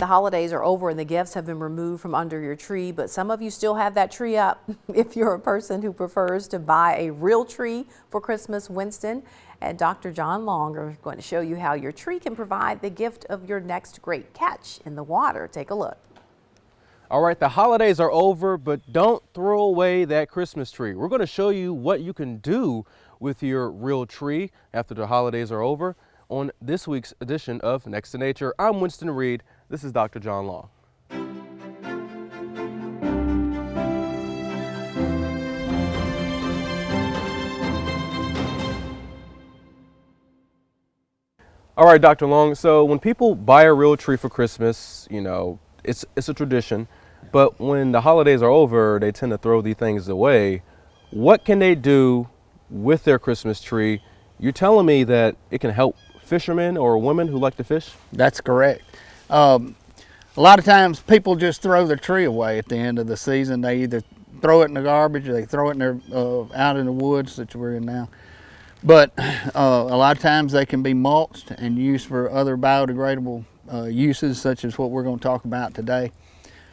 The holidays are over and the gifts have been removed from under your tree, but some of you still have that tree up. If you're a person who prefers to buy a real tree for Christmas, Winston and Dr. John Long are going to show you how your tree can provide the gift of your next great catch in the water. Take a look. All right, the holidays are over, but don't throw away that Christmas tree. We're going to show you what you can do with your real tree after the holidays are over on this week's edition of Next to Nature. I'm Winston Reed. This is Dr. John Long. All right, Dr. Long, so when people buy a real tree for Christmas, you know, it's a tradition, but when the holidays are over, they tend to throw these things away. What can they do with their Christmas tree? You're telling me that it can help fishermen or women who like to fish? That's correct. A lot of times people just throw their tree away at the end of the season. They either throw it in the garbage or they throw it in their, out in the woods that we're in now. But a lot of times they can be mulched and used for other biodegradable uses, such as what we're going to talk about today.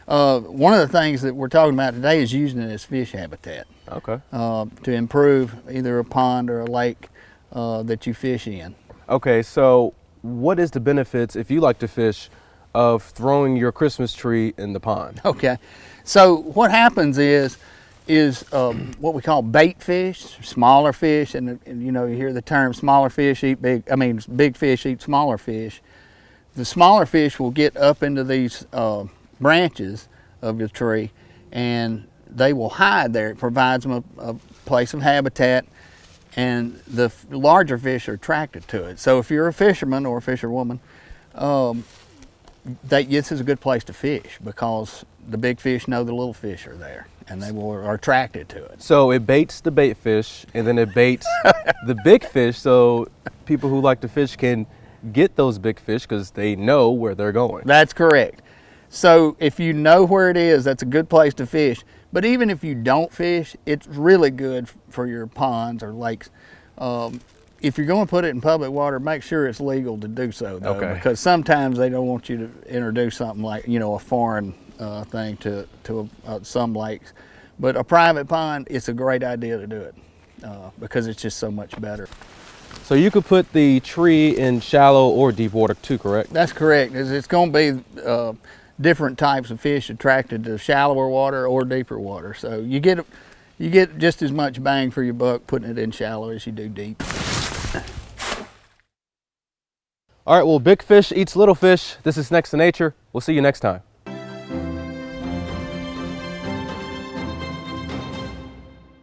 One of the things that we're talking about today is using it as fish habitat. Okay. To improve either a pond or a lake that you fish in. Okay, so what is the benefits, if you like to fish, of throwing your Christmas tree in the pond? Okay, so what happens is what we call bait fish, smaller fish, and you know, you hear the term smaller fish eat big, big fish eat smaller fish. The smaller fish will get up into these branches of the tree and they will hide there. It provides them a place of habitat, and the larger fish are attracted to it. So if you're a fisherman or a fisherwoman, this is a good place to fish because the big fish know the little fish are there and they are attracted to it. So it baits the bait fish and then it baits the big fish, so people who like to fish can get those big fish because they know where they're going. That's correct. So if you know where it is, that's a good place to fish. But even if you don't fish, it's really good for your ponds or lakes. If you're going to put it in public water, make sure it's legal to do so, though, okay, because sometimes they don't want you to introduce something like, you know, a foreign thing to some lakes. But a private pond, it's a great idea to do it because it's just so much better. So you could put the tree in shallow or deep water too, correct? That's correct. It's going to be different types of fish attracted to shallower water or deeper water. So you get just as much bang for your buck putting it in shallow as you do deep. All right, well, big fish eats little fish. This is Next to Nature. We'll see you next time.